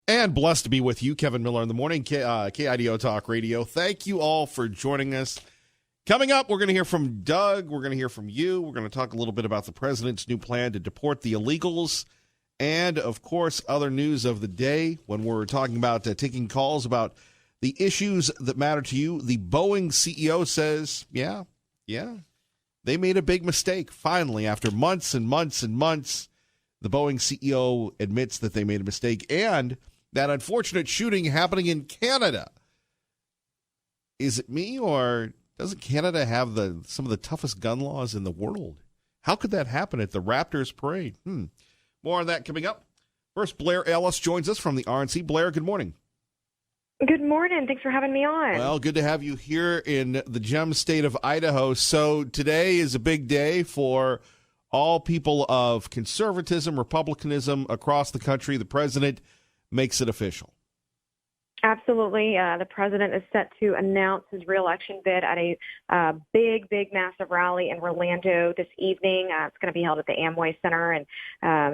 And blessed to be with you, Kevin Miller, in the morning, KIDO Talk Radio. Thank you all for joining us. Coming up, we're going to hear from Doug. We're going to hear from you. We're going to talk a little bit about the president's new plan to deport the illegals. And, of course, other news of the day when we're talking about taking calls about the issues that matter to you. The Boeing CEO says, yeah, they made a big mistake. Finally, after months and months and months, the Boeing CEO admits that they made a mistake. And that unfortunate shooting happening in Canada. Is it me, or doesn't Canada have some of the toughest gun laws in the world? How could that happen at the Raptors parade? More on that coming up. First, Blair Ellis joins us from the RNC. Blair, good morning. Good morning. Thanks for having me on. Well, good to have you here in the gem state of Idaho. So today is a big day for all people of conservatism, republicanism across the country. The president makes it official. Absolutely. The president is set to announce his reelection bid at a big, massive rally in Orlando this evening. It's going to be held at the Amway Center, and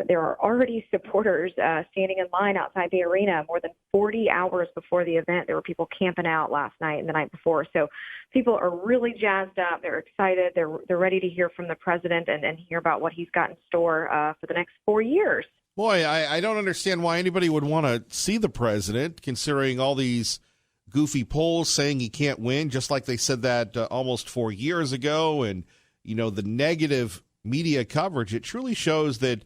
there are already supporters standing in line outside the arena more than 40 hours before the event. There were people camping out last night and the night before. So people are really jazzed up. They're excited. They're ready to hear from the president and hear about what he's got in store for the next 4 years. Boy, I don't understand why anybody would want to see the president, considering all these goofy polls saying he can't win, just like they said that almost 4 years ago. And, the negative media coverage, it truly shows that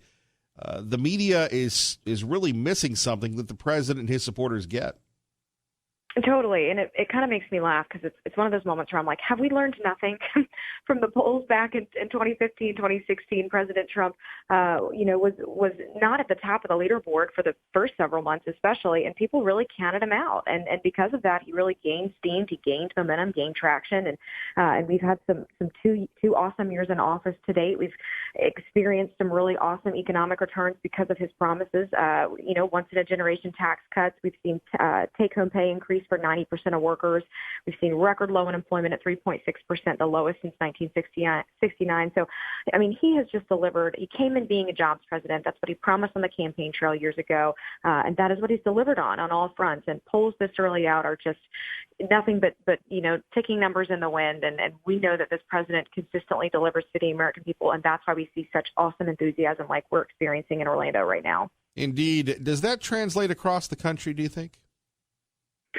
the media is really missing something that the president and his supporters get. Totally. And it kind of makes me laugh because it's one of those moments where I'm like, have we learned nothing from the polls back in 2015, 2016? President Trump, was not at the top of the leaderboard for the first several months, especially, and people really counted him out. And because of that, he really gained steam, he gained momentum, gained traction. And we've had some two awesome years in office to date. We've experienced some really awesome economic returns because of his promises. Once in a generation tax cuts. We've seen take-home pay increase for 90% of workers. We've seen record low unemployment at 3.6%, the lowest since 1969. So, he has just delivered. He came in being a jobs president. That's what he promised on the campaign trail years ago, and that is what he's delivered on all fronts. And polls this early out are just nothing but ticking numbers in the wind. And we know that this president consistently delivers to the American people, and that's why we see such awesome enthusiasm like we're experiencing in Orlando right now. Indeed. Does that translate across the country, do you think?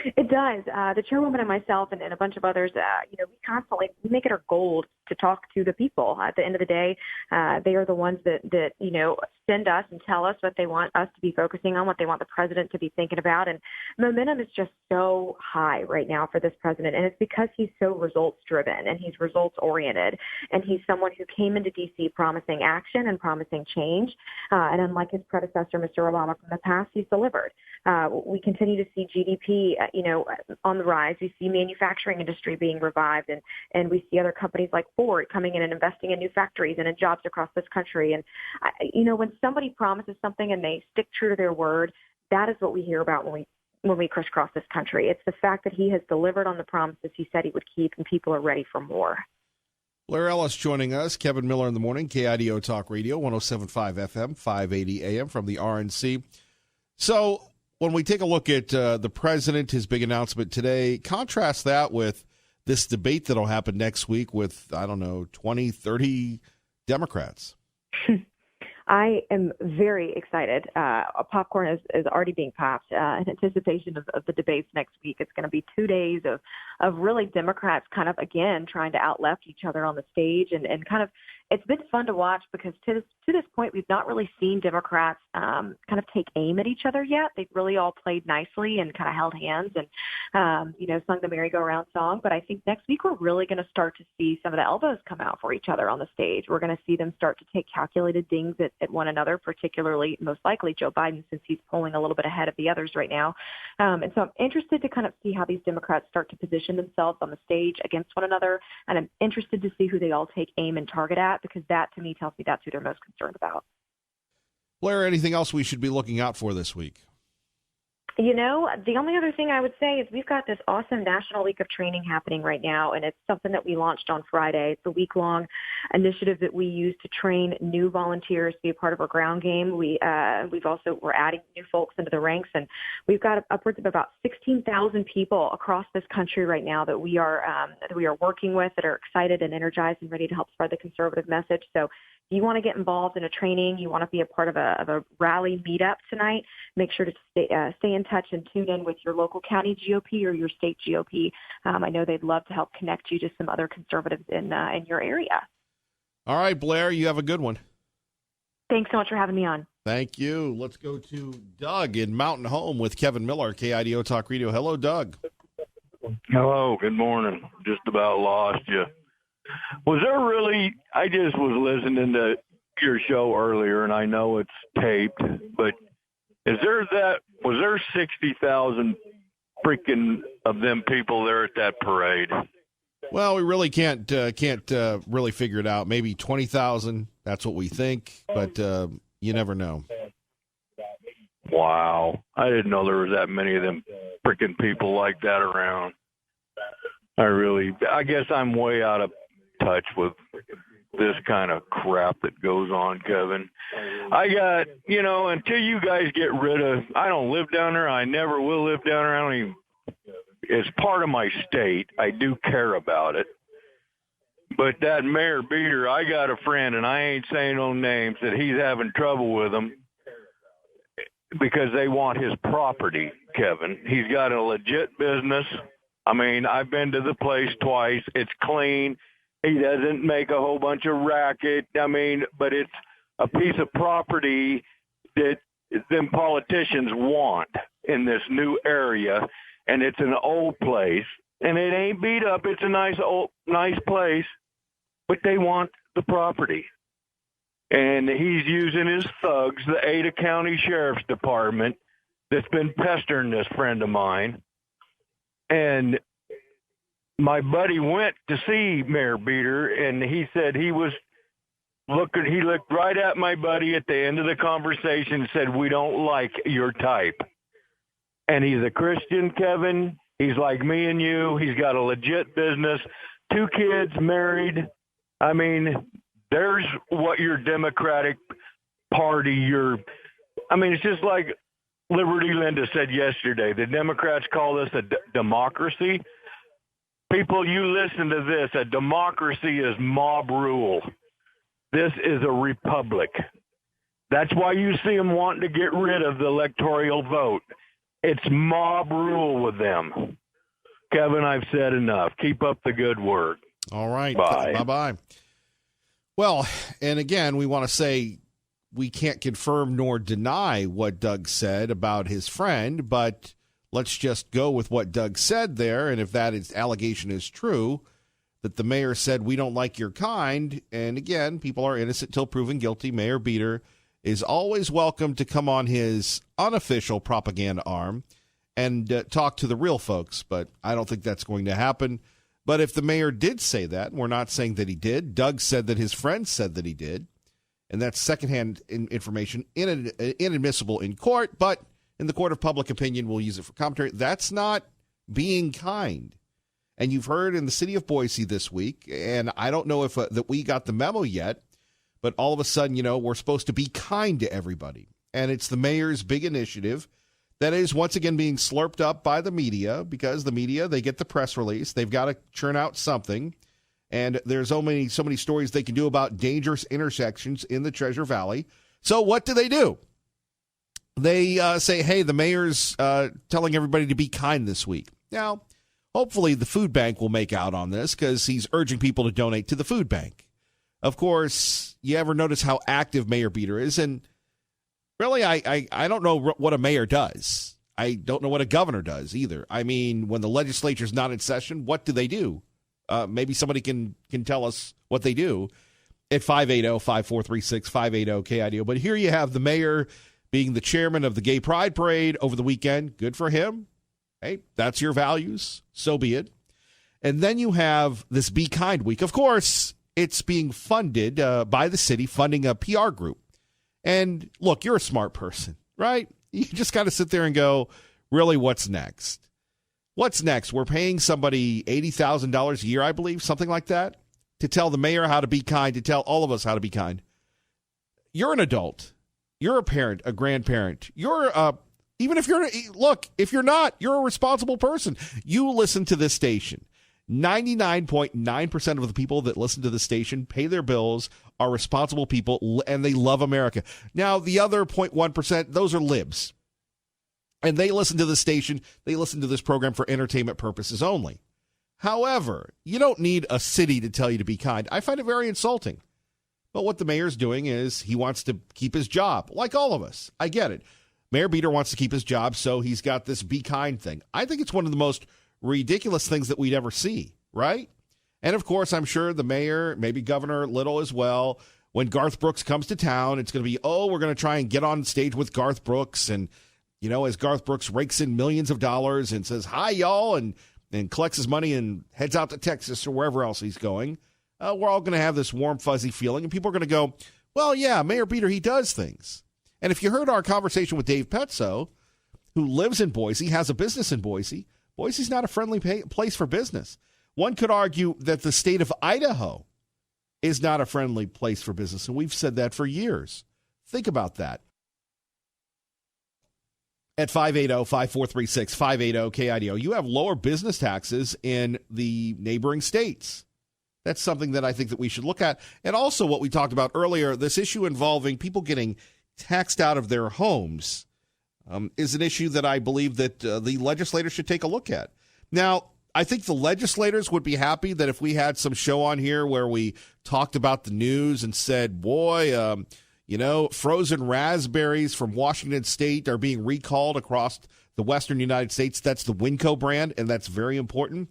It does. The chairwoman and myself and a bunch of others, we constantly make it our goal to talk to the people. At the end of the day, they are the ones that send us and tell us what they want us to be focusing on, what they want the president to be thinking about. And momentum is just so high right now for this president. And it's because he's so results driven and he's results oriented. And he's someone who came into D.C. promising action and promising change. And unlike his predecessor, Mr. Obama, from the past, he's delivered. We continue to see GDP, on the rise. We see manufacturing industry being revived, and we see other companies like Ford coming in and investing in new factories and in jobs across this country. And, when somebody promises something and they stick true to their word, that is what we hear about when we crisscross this country. It's the fact that he has delivered on the promises he said he would keep, and people are ready for more. Blair Ellis joining us, Kevin Miller in the morning, KIDO Talk Radio, 107.5 FM, 580 AM from the RNC. So when we take a look at the president, his big announcement today, contrast that with this debate that'll happen next week with, 20, 30 Democrats. I am very excited. Popcorn is already being popped in anticipation of the debates next week. It's going to be 2 days of really Democrats kind of, again, trying to out-left each other on the stage. And kind of it's been fun to watch because to this point, we've not really seen Democrats kind of take aim at each other yet. They've really all played nicely and kind of held hands and, sung the merry-go-round song. But I think next week we're really going to start to see some of the elbows come out for each other on the stage. We're going to see them start to take calculated dings at one another, particularly, most likely, Joe Biden, since he's polling a little bit ahead of the others right now. And so I'm interested to kind of see how these Democrats start to position themselves on the stage against one another. And I'm interested to see who they all take aim and target at, because that, to me, tells me that's who they're most concerned about. Blair, anything else we should be looking out for this week? The only other thing I would say is we've got this awesome National Week of Training happening right now, and it's something that we launched on Friday. It's a week-long initiative that we use to train new volunteers to be a part of our ground game. We're adding new folks into the ranks, and we've got upwards of about 16,000 people across this country right now that we are working with, that are excited and energized and ready to help spread the conservative message. So if you want to get involved in a training, you want to be a part of a rally meetup tonight, make sure to stay in touch and tune in with your local county GOP or your state GOP. I know they'd love to help connect you to some other conservatives in your area. All right, Blair, you have a good one. Thanks so much for having me on. Thank you. Let's go to Doug in Mountain Home with Kevin Miller, KIDO Talk Radio. Hello, Doug. Hello, good morning. Just about lost you. Was there really, I just was listening to your show earlier, and I know it's taped, but was there 60,000 freaking of them people there at that parade? Well, we really can't really figure it out. Maybe 20,000. That's what we think, but you never know. Wow. I didn't know there was that many of them freaking people like that around. I guess I'm way out of touch with this kind of crap that goes on, Kevin. I got, until you guys get rid of, I don't live down there. I never will live down there. It's part of my state. I do care about it. But that Mayor Beater, I got a friend, and I ain't saying no names, that he's having trouble with them because they want his property, Kevin. He's got a legit business. I've been to the place twice. It's clean. He doesn't make a whole bunch of racket. But it's a piece of property that them politicians want in this new area, and it's an old place, and it ain't beat up. It's a nice place, but they want the property. And he's using his thugs, the Ada County Sheriff's Department, that's been pestering this friend of mine. And my buddy went to see Mayor Beater, and he said he looked right at my buddy at the end of the conversation and said, "We don't like your type." And he's a Christian, Kevin. He's like me and you. He's got a legit business, 2 kids, married. There's what your Democratic Party, it's just like Liberty Linda said yesterday. The Democrats call this a democracy. People, you listen to this. A democracy is mob rule. This is a republic. That's why you see them wanting to get rid of the electoral vote. It's mob rule with them. Kevin, I've said enough. Keep up the good work. All right. Bye. Bye-bye. Well, and again, we want to say we can't confirm nor deny what Doug said about his friend, but let's just go with what Doug said there. And if allegation is true, that the mayor said, "We don't like your kind," and again, people are innocent till proven guilty, Mayor Beater is always welcome to come on his unofficial propaganda arm and talk to the real folks. But I don't think that's going to happen. But if the mayor did say that, and we're not saying that he did, Doug said that his friend said that he did, and that's secondhand information, inadmissible in court, but in the court of public opinion, we'll use it for commentary. That's not being kind. And you've heard in the city of Boise this week, and I don't know if that we got the memo yet, but all of a sudden, we're supposed to be kind to everybody. And it's the mayor's big initiative that is once again being slurped up by the media, because the media, they get the press release. They've got to churn out something. And there's so many stories they can do about dangerous intersections in the Treasure Valley. So what do? They say, hey, the mayor's telling everybody to be kind this week. Now, hopefully the food bank will make out on this, because he's urging people to donate to the food bank. Of course, you ever notice how active Mayor Beater is? And really, I don't know what a mayor does. I don't know what a governor does either. When the legislature's not in session, what do they do? Maybe somebody can tell us what they do at 580-5436, 580-KIDO. But here you have the mayor being the chairman of the Gay Pride Parade over the weekend. Good for him. Hey, that's your values. So be it. And then you have this Be Kind Week. Of course, it's being funded by the city, funding a PR group. And look, you're a smart person, right? You just got to sit there and go, really what's next. What's next? We're paying somebody $80,000 a year, I believe, something like that, to tell the mayor how to be kind, to tell all of us how to be kind. You're an adult. You're a parent, a grandparent. Even if if you're not, you're a responsible person. You listen to this station. 99.9% of the people that listen to the station pay their bills, are responsible people, and they love America. Now, the other 0.1%, those are libs. And they listen to the station. They listen to this program for entertainment purposes only. However, you don't need a city to tell you to be kind. I find it very insulting. But what the mayor's doing is he wants to keep his job, like all of us. I get it. Mayor Beater wants to keep his job, so he's got this be kind thing. I think it's one of the most ridiculous things that we'd ever see, right? And, of course, I'm sure the mayor, maybe Governor Little as well, when Garth Brooks comes to town, it's going to be, we're going to try and get on stage with Garth Brooks. And, as Garth Brooks rakes in millions of dollars and says, hi, y'all, and collects his money and heads out to Texas or wherever else he's going, we're all going to have this warm, fuzzy feeling. And people are going to go, well, yeah, Mayor Beater, he does things. And if you heard our conversation with Dave Petso, who lives in Boise, has a business in Boise, Boise's not a friendly place for business. One could argue that the state of Idaho is not a friendly place for business, and we've said that for years. Think about that. At 580-5436, 580-KIDO, you have lower business taxes in the neighboring states. That's something that I think that we should look at. And also what we talked about earlier, this issue involving people getting taxed out of their homes is an issue that I believe that the legislators should take a look at. Now, I think the legislators would be happy that if we had some show on here where we talked about the news and said, boy, frozen raspberries from Washington State are being recalled across the western United States. That's the Winco brand, and that's very important.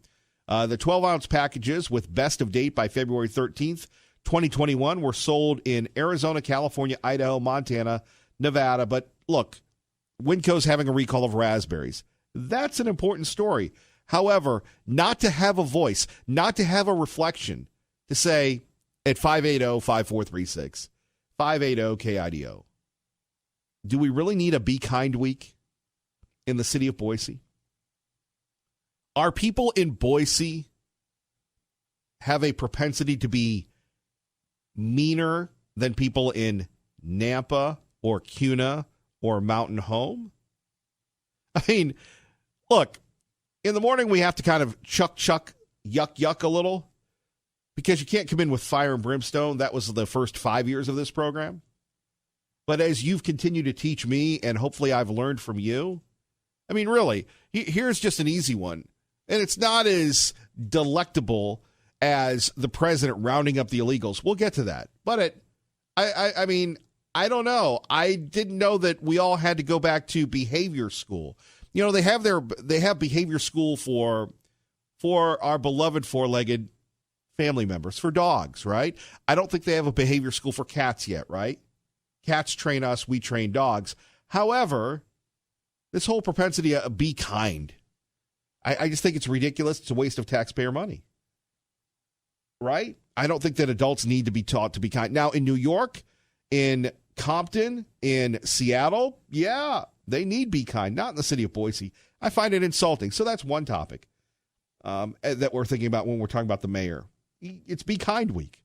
The 12-ounce packages with best of date by February 13th, 2021 were sold in Arizona, California, Idaho, Montana, Nevada. But look, Winco's having a recall of raspberries. That's an important story. However, not to have a voice, not to have a reflection, to say at 580-5436, 580-KIDO, do we really need a Be Kind Week in the city of Boise? Are people in Boise have a propensity to be meaner than people in Nampa or Kuna or Mountain Home? I mean, look, in the morning we have to kind of chuck, yuck a little because you can't come in with fire and brimstone. That was the first 5 years of this program. But as you've continued to teach me, and hopefully I've learned from you, I mean, really, here's just an easy one. And it's not as delectable as the president rounding up the illegals. We'll get to that. But I mean, I don't know. I didn't know that we all had to go back to behavior school. They have behavior school for our beloved four-legged family members, for dogs, right? I don't think they have a behavior school for cats yet, right? Cats train us, we train dogs. However, this whole propensity to be kind, I just think it's ridiculous. It's a waste of taxpayer money, right? I don't think that adults need to be taught to be kind. Now, in New York, in Compton, in Seattle, yeah, they need be kind, not in the city of Boise. I find it insulting. So that's one topic that we're thinking about when we're talking about the mayor. It's Be Kind Week.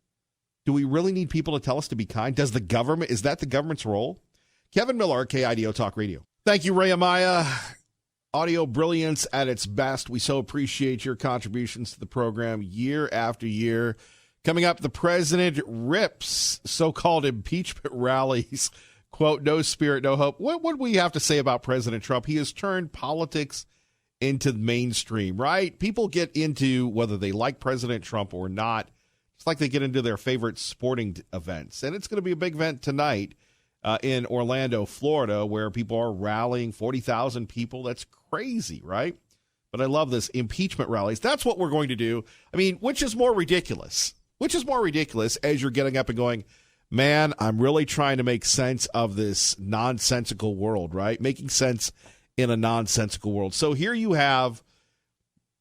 Do we really need people to tell us to be kind? Is that the government's role? Kevin Miller, KIDO Talk Radio. Thank you, Ray Amaya. Audio brilliance at its best. We so appreciate your contributions to the program year after year. Coming up, the president rips so-called impeachment rallies. Quote, no spirit, no hope. What do we have to say about President Trump? He has turned politics into the mainstream, right? People get into whether they like President Trump or not. It's like they get into their favorite sporting events. And it's going to be a big event tonight in Orlando, Florida, where people are rallying, 40,000 people. That's crazy, right? But I love this, impeachment rallies. That's what we're going to do. I mean, which is more ridiculous? Which is more ridiculous as you're getting up and going, man, I'm really trying to make sense of this nonsensical world, right? Making sense in a nonsensical world. So here you have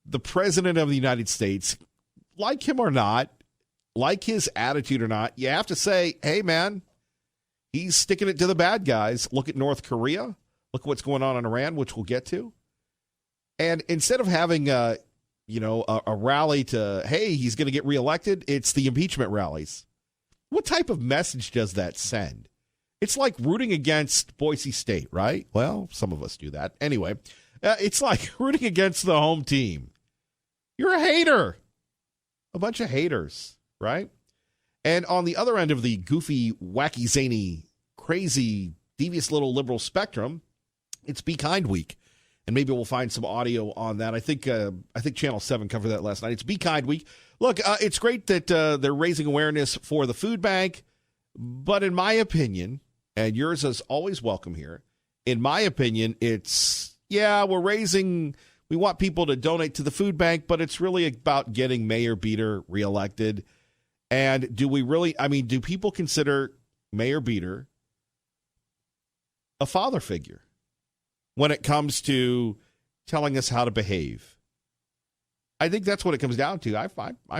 the president of the United States, like him or not, like his attitude or not, you have to say, hey, man, he's sticking it to the bad guys. Look at North Korea. Look what's going on in Iran, which we'll get to. And instead of having a rally to, hey, he's going to get reelected, it's the impeachment rallies. What type of message does that send? It's like rooting against Boise State, right? Well, some of us do that. Anyway, it's like rooting against the home team. You're a hater. A bunch of haters, right? And on the other end of the goofy, wacky, zany, crazy, devious little liberal spectrum, it's Be Kind Week. And maybe we'll find some audio on that. I think Channel 7 covered that last night. It's Be Kind Week. Look, it's great that they're raising awareness for the food bank. But in my opinion, and yours is always welcome here, in my opinion, it's, we want people to donate to the food bank, but it's really about getting Mayor Beater reelected. And do people consider Mayor Beater a father figure when it comes to telling us how to behave? I think that's what it comes down to. I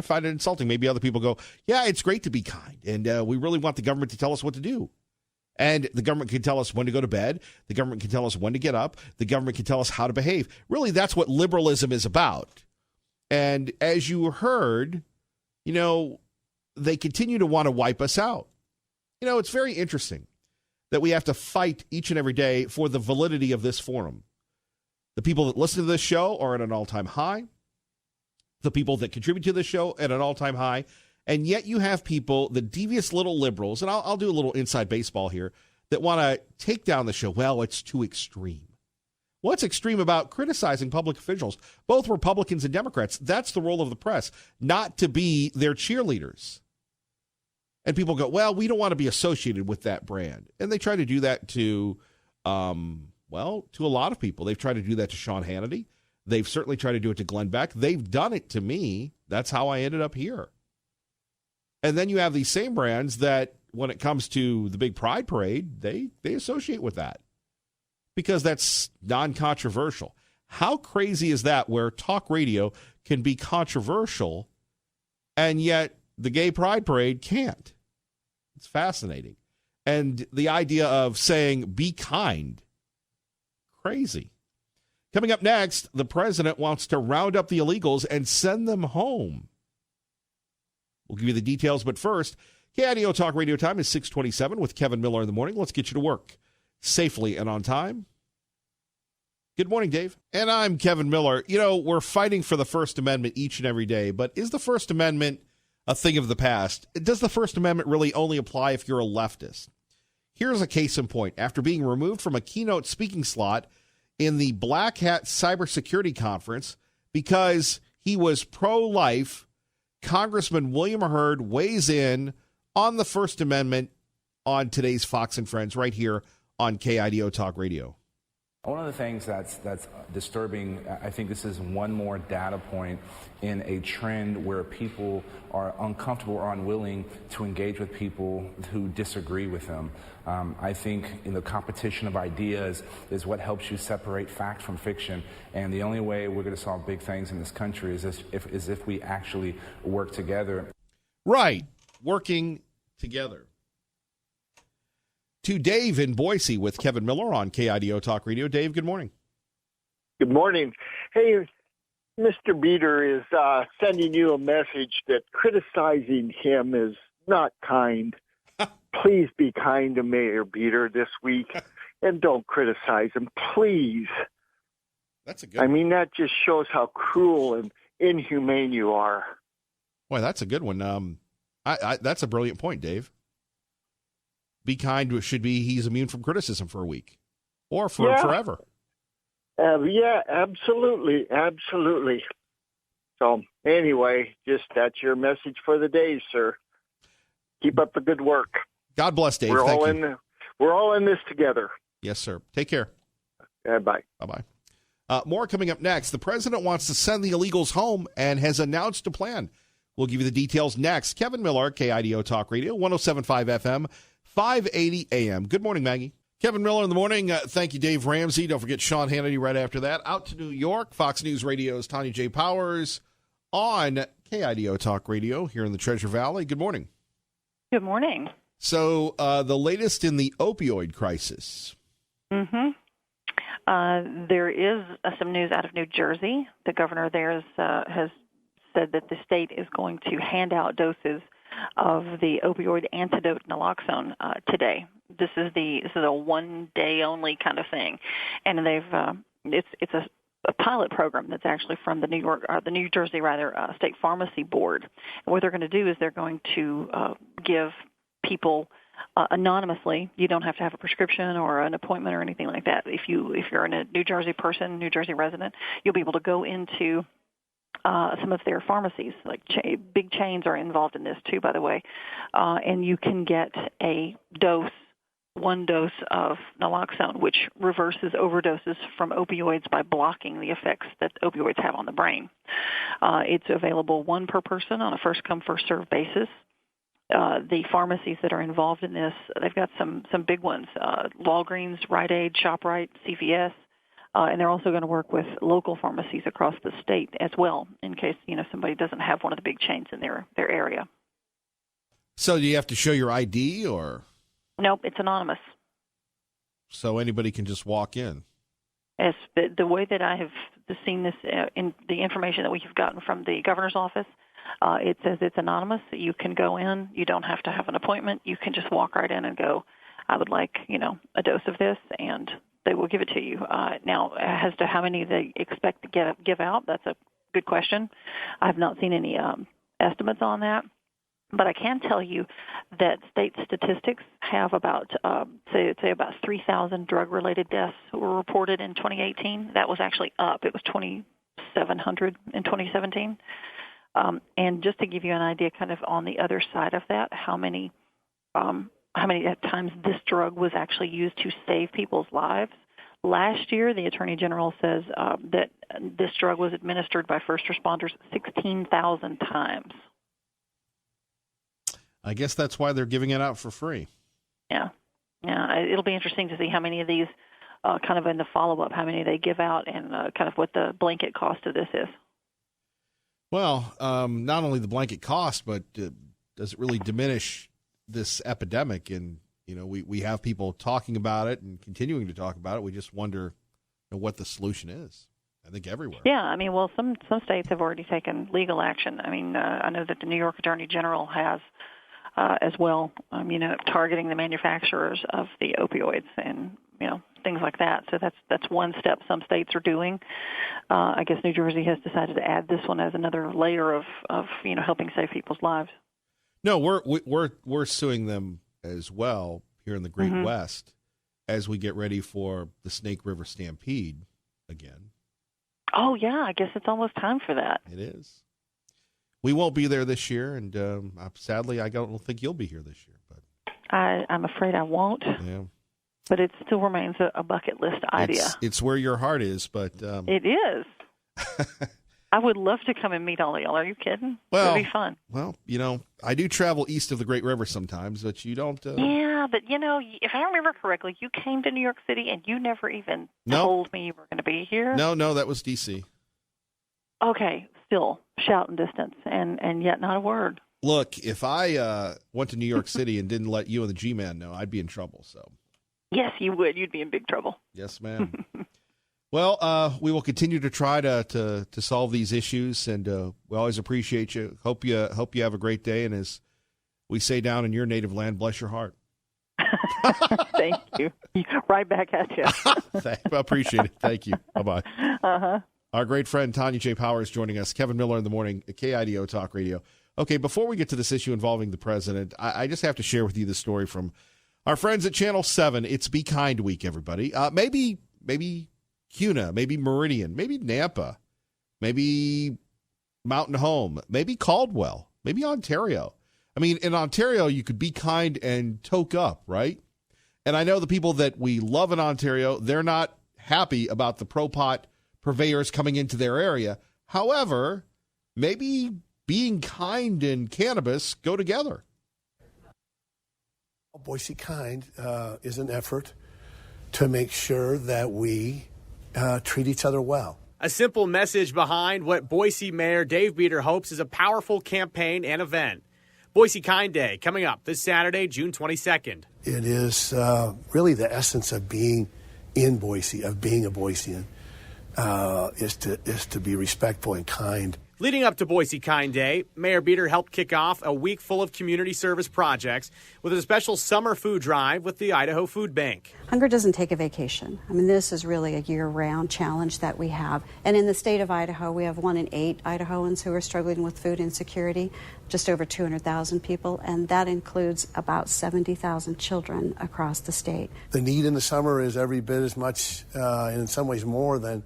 find it insulting. Maybe other people go, yeah, it's great to be kind, and we really want the government to tell us what to do. And the government can tell us when to go to bed. The government can tell us when to get up. The government can tell us how to behave. Really, that's what liberalism is about. And as you heard, they continue to want to wipe us out. It's very interesting that we have to fight each and every day for the validity of this forum. The people that listen to this show are at an all-time high. The people that contribute to this show at an all-time high. And yet you have people, the devious little liberals, and I'll do a little inside baseball here, that want to take down the show. Well, it's too extreme. What's extreme about criticizing public officials, both Republicans and Democrats? That's the role of the press, not to be their cheerleaders. And people go, well, we don't want to be associated with that brand. And they try to do that to a lot of people. They've tried to do that to Sean Hannity. They've certainly tried to do it to Glenn Beck. They've done it to me. That's how I ended up here. And then you have these same brands that when it comes to the big Pride Parade, they associate with that because that's non-controversial. How crazy is that where talk radio can be controversial and yet the gay Pride Parade can't? It's fascinating. And the idea of saying, be kind, crazy. Coming up next, the president wants to round up the illegals and send them home. We'll give you the details, but first, KIDO Talk Radio time is 6:27 with Kevin Miller in the morning. Let's get you to work safely and on time. Good morning, Dave. And I'm Kevin Miller. We're fighting for the First Amendment each and every day, but is the First Amendment a thing of the past? Does the First Amendment really only apply if you're a leftist? Here's a case in point. After being removed from a keynote speaking slot in the Black Hat Cybersecurity Conference because he was pro-life, Congressman William Hurd weighs in on the First Amendment on today's Fox and Friends right here on KIDO Talk Radio. One of the things that's disturbing, I think this is one more data point in a trend where people are uncomfortable or unwilling to engage with people who disagree with them. I think in the competition of ideas is what helps you separate fact from fiction. And the only way we're going to solve big things in this country is if we actually work together. Right. Working together. To Dave in Boise with Kevin Miller on KIDO Talk Radio. Dave, good morning. Good morning. Hey, Mr. Beater is sending you a message that criticizing him is not kind. Please be kind to Mayor Beater this week and don't criticize him, please. That's a good one. That just shows how cruel and inhumane you are. Boy, that's a good one. That's a brilliant point, Dave. Be kind should be he's immune from criticism for a week or for forever. Yeah, absolutely. Absolutely. So anyway, just that's your message for the day, sir. Keep up the good work. God bless, Dave. We're Thank all in this together. Yes, sir. Take care. Bye. Bye-bye. More coming up next. The president wants to send the illegals home and has announced a plan. We'll give you the details next. Kevin Miller, KIDO Talk Radio, 107.5 FM. 580 AM. Good morning, Maggie. Kevin Miller in the morning. Thank you, Dave Ramsey. Don't forget Sean Hannity right after that. Out to New York, Fox News Radio's Tanya J. Powers on KIDO Talk Radio here in the Treasure Valley. Good morning. Good morning. So the latest in the opioid crisis. Mm-hmm. There is some news out of New Jersey. The governor there has said that the state is going to hand out doses of the opioid antidote naloxone today. This is a 1 day only kind of thing, and it's a pilot program that's actually from the New Jersey State Pharmacy Board. And what they're going to do is they're going to give people anonymously. You don't have to have a prescription or an appointment or anything like that. If you're a New Jersey person, New Jersey resident, you'll be able to go into some of their pharmacies. Like big chains are involved in this too, by the way, and you can get one dose of naloxone, which reverses overdoses from opioids by blocking the effects that opioids have on the brain. It's available one per person on a first-come, first-served basis. The pharmacies that are involved in this, they've got some big ones, Walgreens, Rite Aid, ShopRite, CVS, and they're also going to work with local pharmacies across the state as well in case somebody doesn't have one of the big chains in their area. So do you have to show your ID or? Nope, it's anonymous. So anybody can just walk in? As the way that I have seen this in the information that we have gotten from the governor's office, it says it's anonymous. You can go in. You don't have to have an appointment. You can just walk right in and go, I would like, a dose of this, and they will give it to you. Now, as to how many they expect to give out, that's a good question. I have not seen any estimates on that. But I can tell you that state statistics have about, say about 3,000 drug-related deaths were reported in 2018. That was actually up. It was 2,700 in 2017. And just to give you an idea kind of on the other side of that, how many times this drug was actually used to save people's lives. Last year, the Attorney General says that this drug was administered by first responders 16,000 times. I guess that's why they're giving it out for free. Yeah. It'll be interesting to see how many of these, kind of in the follow-up, how many they give out and kind of what the blanket cost of this is. Well, not only the blanket cost, but does it really diminish this epidemic? And, we have people talking about it and continuing to talk about it. We just wonder what the solution is. I think everywhere. Yeah, some states have already taken legal action. I know that the New York Attorney General has as well, targeting the manufacturers of the opioids and, things like that. So that's one step some states are doing. I guess New Jersey has decided to add this one as another layer of helping save people's lives. No, we're suing them as well here in the Great West as we get ready for the Snake River Stampede again. Oh, yeah, I guess it's almost time for that. It is. We won't be there this year, and sadly, I don't think you'll be here this year. But I'm afraid I won't. Yeah. But it still remains a bucket list idea. It's where your heart is, but... It is. I would love to come and meet all of y'all. Are you kidding? Well, it'd be fun. Well, I do travel east of the Great River sometimes, but you don't... Yeah, but, if I remember correctly, you came to New York City and you never even told me you were going to be here. No, that was D.C. Okay, still shouting distance, and yet not a word. Look, if I went to New York City and didn't let you and the G-Man know, I'd be in trouble, so... Yes, you would. You'd be in big trouble. Yes, ma'am. Well, we will continue to try to solve these issues, and we always appreciate you. Hope you have a great day, and as we say down in your native land, bless your heart. Thank you. Right back at you. I appreciate it. Thank you. Bye-bye. Uh-huh. Our great friend Tanya J. Powers joining us. Kevin Miller in the morning at KIDO Talk Radio. Okay, before we get to this issue involving the president, I just have to share with you the story from our friends at Channel 7. It's Be Kind Week, everybody. Maybe CUNA, maybe Meridian, maybe Nampa, maybe Mountain Home, maybe Caldwell, maybe Ontario. In Ontario, you could be kind and toke up, right? And I know the people that we love in Ontario, they're not happy about the pro-pot purveyors coming into their area. However, maybe being kind and cannabis go together. Boise Kind is an effort to make sure that we treat each other well. A simple message behind what Boise Mayor Dave Beater hopes is a powerful campaign and event. Boise Kind Day coming up this Saturday, June 22nd. It is really the essence of being in Boise, of being a Boisean, is to be respectful and kind. Leading up to Boise Kind Day, Mayor Beater helped kick off a week full of community service projects with a special summer food drive with the Idaho Food Bank. Hunger doesn't take a vacation. I mean, this is really a year-round challenge that we have. And in the state of Idaho, we have 1 in 8 Idahoans who are struggling with food insecurity, just over 200,000 people, and that includes about 70,000 children across the state. The need in the summer is every bit as much, and in some ways more than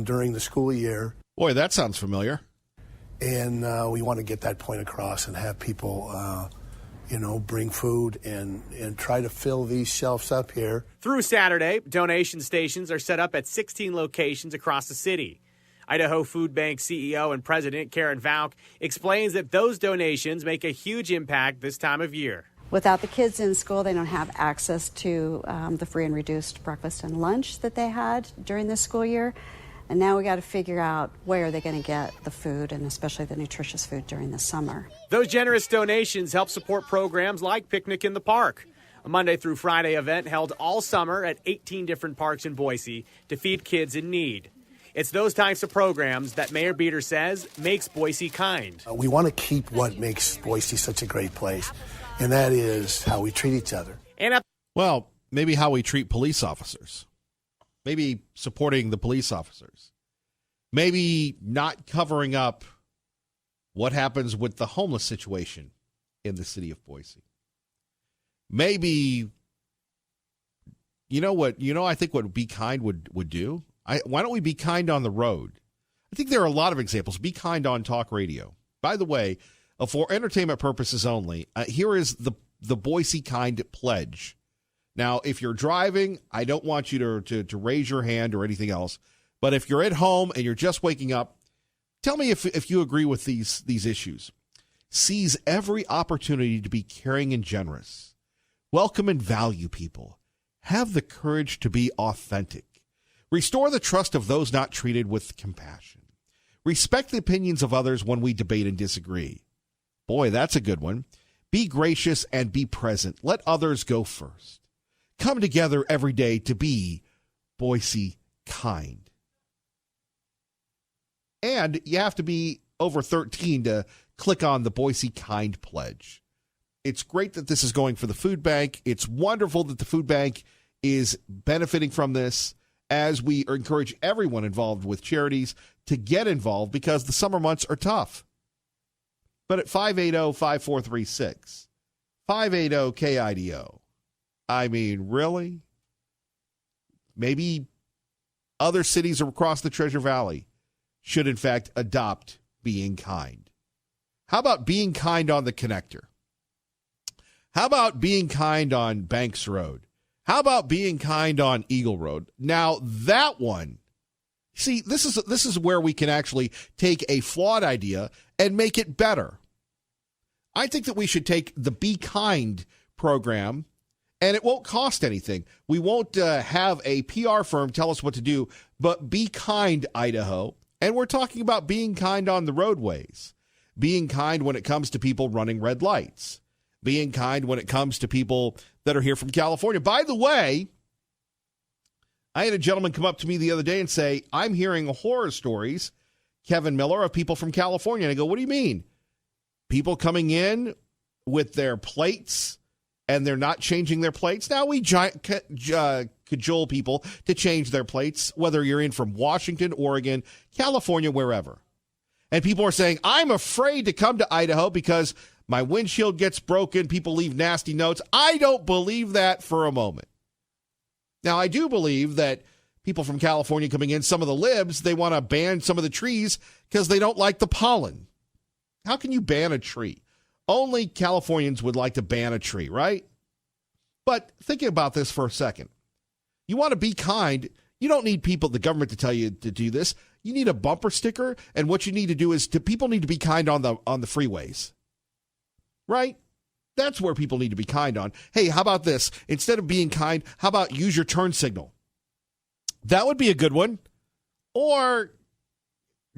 during the school year. Boy, that sounds familiar. And we want to get that point across and have people, bring food and try to fill these shelves up here. Through Saturday, donation stations are set up at 16 locations across the city. Idaho Food Bank CEO and President Karen Valk explains that those donations make a huge impact this time of year. Without the kids in school, they don't have access to the free and reduced breakfast and lunch that they had during this school year. And now we got to figure out where they're going to get the food, and especially the nutritious food during the summer. Those generous donations help support programs like Picnic in the Park, a Monday through Friday event held all summer at 18 different parks in Boise to feed kids in need. It's those types of programs that Mayor Beater says makes Boise kind. We want to keep what makes Boise such a great place, and that is how we treat each other. Well, maybe how we treat police officers. Maybe supporting the police officers. Maybe not covering up what happens with the homeless situation in the city of Boise. Maybe, I think what Be Kind would do? Why don't we be kind on the road? I think there are a lot of examples. Be kind on talk radio. By the way, for entertainment purposes only, here is the Boise Kind pledge. Now, if you're driving, I don't want you to raise your hand or anything else. But if you're at home and you're just waking up, tell me if you agree with these issues. Seize every opportunity to be caring and generous. Welcome and value people. Have the courage to be authentic. Restore the trust of those not treated with compassion. Respect the opinions of others when we debate and disagree. Boy, that's a good one. Be gracious and be present. Let others go first. Come together every day to be Boise kind. And you have to be over 13 to click on the Boise Kind pledge. It's great that this is going for the food bank. It's wonderful that the food bank is benefiting from this, as we encourage everyone involved with charities to get involved because the summer months are tough. But at 580-5436, 580-KIDO, I mean, really? Maybe other cities across the Treasure Valley should, in fact, adopt being kind. How about being kind on the connector? How about being kind on Banks Road? How about being kind on Eagle Road? Now, that one, see, this is where we can actually take a flawed idea and make it better. I think that we should take the Be Kind program, and it won't cost anything. We won't have a PR firm tell us what to do, but Be Kind Idaho. And we're talking about being kind on the roadways, being kind when it comes to people running red lights, being kind when it comes to people that are here from California. By the way, I had a gentleman come up to me the other day and say, I'm hearing horror stories, Kevin Miller, of people from California. And I go, what do you mean? People coming in with their plates and they're not changing their plates. Now we cajole people to change their plates, whether you're in from Washington, Oregon, California, wherever. And people are saying, I'm afraid to come to Idaho because my windshield gets broken. People leave nasty notes. I don't believe that for a moment. Now, I do believe that people from California coming in, some of the libs, they want to ban some of the trees because they don't like the pollen. How can you ban a tree? Only Californians would like to ban a tree, right? But thinking about this for a second, you want to be kind. You don't need the government to tell you to do this. You need a bumper sticker, and what you need to do is people need to be kind on the freeways, right? That's where people need to be kind on. Hey, how about this? Instead of being kind, how about use your turn signal? That would be a good one. Or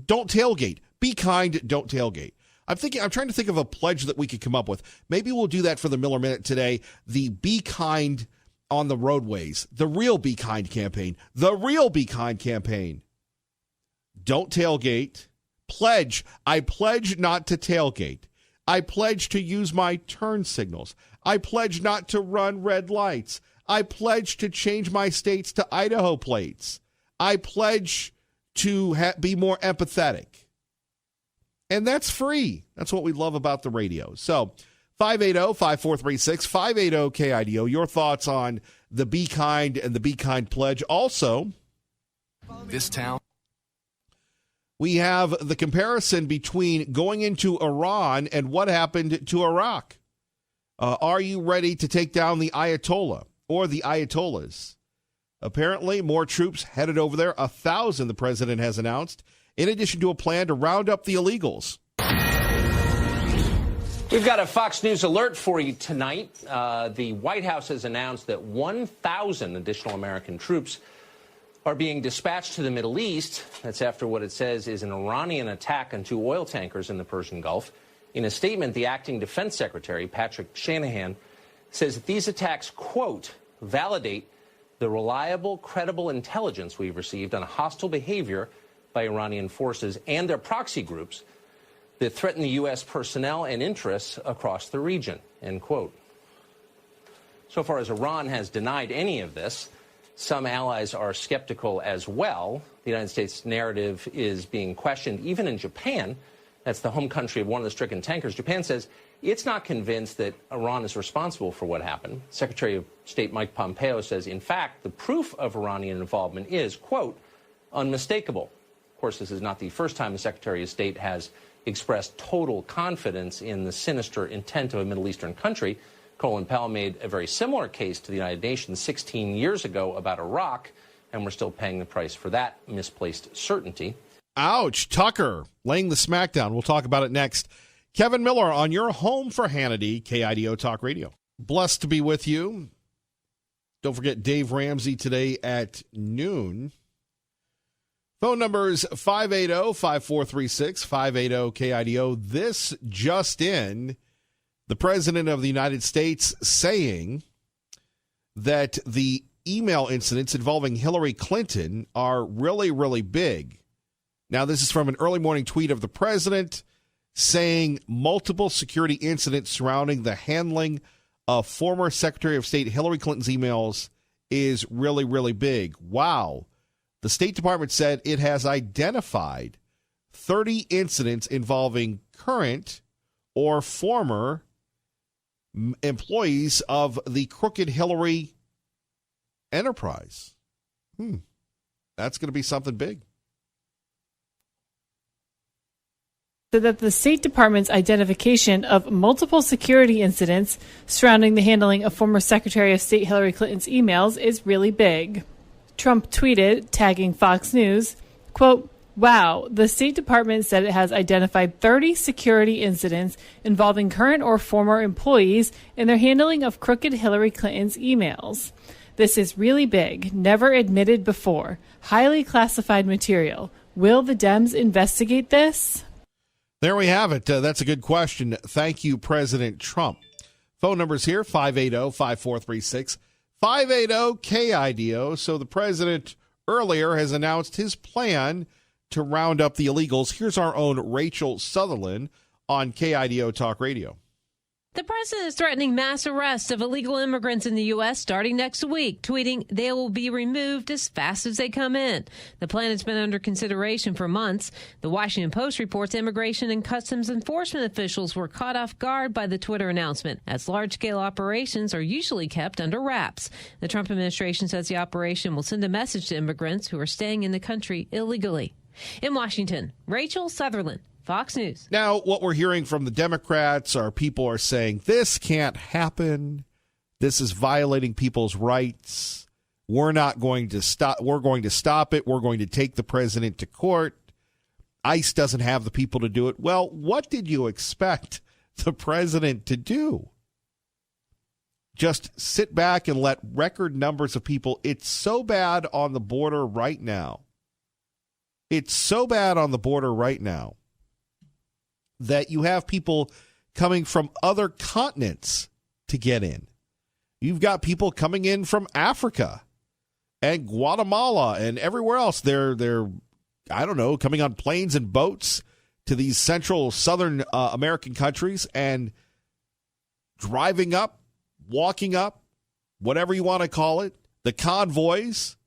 don't tailgate. Be kind, don't tailgate. I'm trying to think of a pledge that we could come up with. Maybe we'll do that for the Miller Minute today. The Be Kind on the roadways. The real Be Kind campaign. The real Be Kind campaign. Don't tailgate. Pledge. I pledge not to tailgate. I pledge to use my turn signals. I pledge not to run red lights. I pledge to change my states to Idaho plates. I pledge to be more empathetic. And that's free. That's what we love about the radio. So 580-5436, 580-KIDO. Your thoughts on the Be Kind and the Be Kind pledge. Also, this town. We have the comparison between going into Iran and what happened to Iraq. Are you ready to take down the Ayatollah or the Ayatollahs? Apparently, more troops headed over there. 1,000, the president has announced, in addition to a plan to round up the illegals. We've got a Fox News alert for you tonight. The White House has announced that 1,000 additional American troops are being dispatched to the Middle East. That's after what it says is an Iranian attack on 2 oil tankers in the Persian Gulf. In a statement, the acting defense secretary, Patrick Shanahan, says that these attacks, quote, validate the reliable, credible intelligence we've received on hostile behavior by Iranian forces and their proxy groups that threaten the U.S. personnel and interests across the region, end quote. So far as Iran has denied any of this, some allies are skeptical as well. The United States narrative is being questioned even in Japan. That's the home country of one of the stricken tankers. Japan says it's not convinced that Iran is responsible for what happened. Secretary of State Mike Pompeo says, in fact, the proof of Iranian involvement is, quote, unmistakable. Of course, this is not the first time the Secretary of State has expressed total confidence in the sinister intent of a Middle Eastern country. Colin Powell made a very similar case to the United Nations 16 years ago about Iraq, and we're still paying the price for that misplaced certainty. Ouch, Tucker laying the smackdown. We'll talk about it next. Kevin Miller on your home for Hannity, KIDO Talk Radio. Blessed to be with you. Don't forget Dave Ramsey today at noon. Phone numbers 580-5436, 580-KIDO. This just in. The President of the United States saying that the email incidents involving Hillary Clinton are really, really big. Now, this is from an early morning tweet of the President saying multiple security incidents surrounding the handling of former Secretary of State Hillary Clinton's emails is really, really big. Wow. The State Department said it has identified 30 incidents involving current or former employees of the crooked Hillary enterprise. That's going to be something big. So that the State Department's identification of multiple security incidents surrounding the handling of former Secretary of State Hillary Clinton's emails is really big. Trump tweeted, tagging Fox News, quote, wow, the State Department said it has identified 30 security incidents involving current or former employees in their handling of crooked Hillary Clinton's emails. This is really big, never admitted before, highly classified material. Will the Dems investigate this? There we have it. That's a good question. Thank you, President Trump. Phone numbers here, 580-5436, 580-KIDO. So the president earlier has announced his plan to round up the illegals. Here's our own Rachel Sutherland on KIDO Talk Radio. The president is threatening mass arrests of illegal immigrants in the U.S. starting next week, tweeting they will be removed as fast as they come in. The plan has been under consideration for months. The Washington Post reports immigration and customs enforcement officials were caught off guard by the Twitter announcement, as large-scale operations are usually kept under wraps. The Trump administration says the operation will send a message to immigrants who are staying in the country illegally. In Washington, Rachel Sutherland, Fox News. Now, what we're hearing from the Democrats are people are saying this can't happen. This is violating people's rights. We're not going to stop. We're going to stop it. We're going to take the president to court. ICE doesn't have the people to do it. Well, what did you expect the president to do? Just sit back and let record numbers of people. It's so bad on the border right now. It's so bad on the border right now that you have people coming from other continents to get in. You've got people coming in from Africa and Guatemala and everywhere else. They're I don't know, coming on planes and boats to these central southern American countries and driving up, walking up, whatever you want to call it, the convoys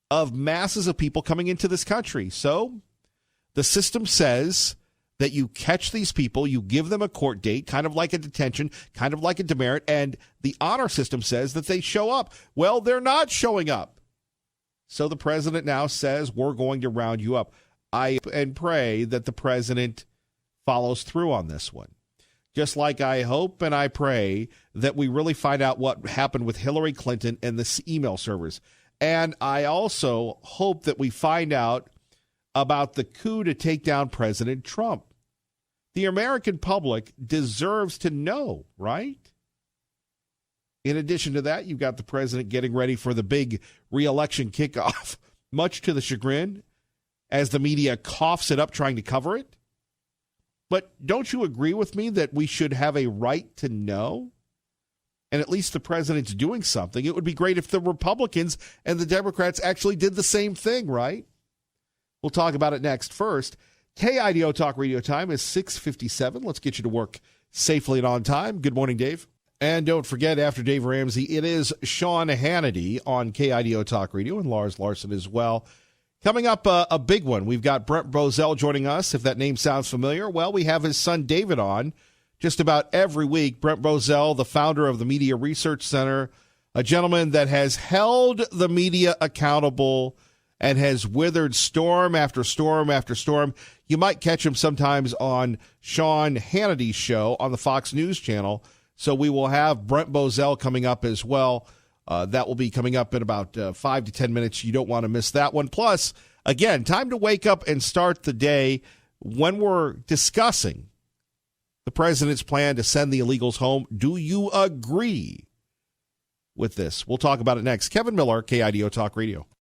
of masses of people coming into this country. So the system says that you catch these people, you give them a court date, kind of like a detention, kind of like a demerit, and the honor system says that they show up. Well, they're not showing up. So the president now says, we're going to round you up. I and pray that the president follows through on this one. Just like I hope and I pray that we really find out what happened with Hillary Clinton and the email servers. And I also hope that we find out about the coup to take down President Trump. The American public deserves to know, right? In addition to that, you've got the president getting ready for the big re-election kickoff, much to the chagrin, as the media coughs it up trying to cover it. But don't you agree with me that we should have a right to know? And at least the president's doing something. It would be great if the Republicans and the Democrats actually did the same thing, right? We'll talk about it next. First, KIDO Talk Radio time is 6:57. Let's get you to work safely and on time. Good morning, Dave. And don't forget, after Dave Ramsey, it is Sean Hannity on KIDO Talk Radio and Lars Larson as well. Coming up, a big one. We've got Brent Bozell joining us. If that name sounds familiar, well, we have his son David on just about every week. Brent Bozell, the founder of the Media Research Center, a gentleman that has held the media accountable and has withered storm after storm after storm. You might catch him sometimes on Sean Hannity's show on the Fox News Channel. So we will have Brent Bozell coming up as well. That will be coming up in about 5 to 10 minutes. You don't want to miss that one. Plus, again, time to wake up and start the day when we're discussing the president's plan to send the illegals home. Do you agree with this? We'll talk about it next. Kevin Miller, KIDO Talk Radio.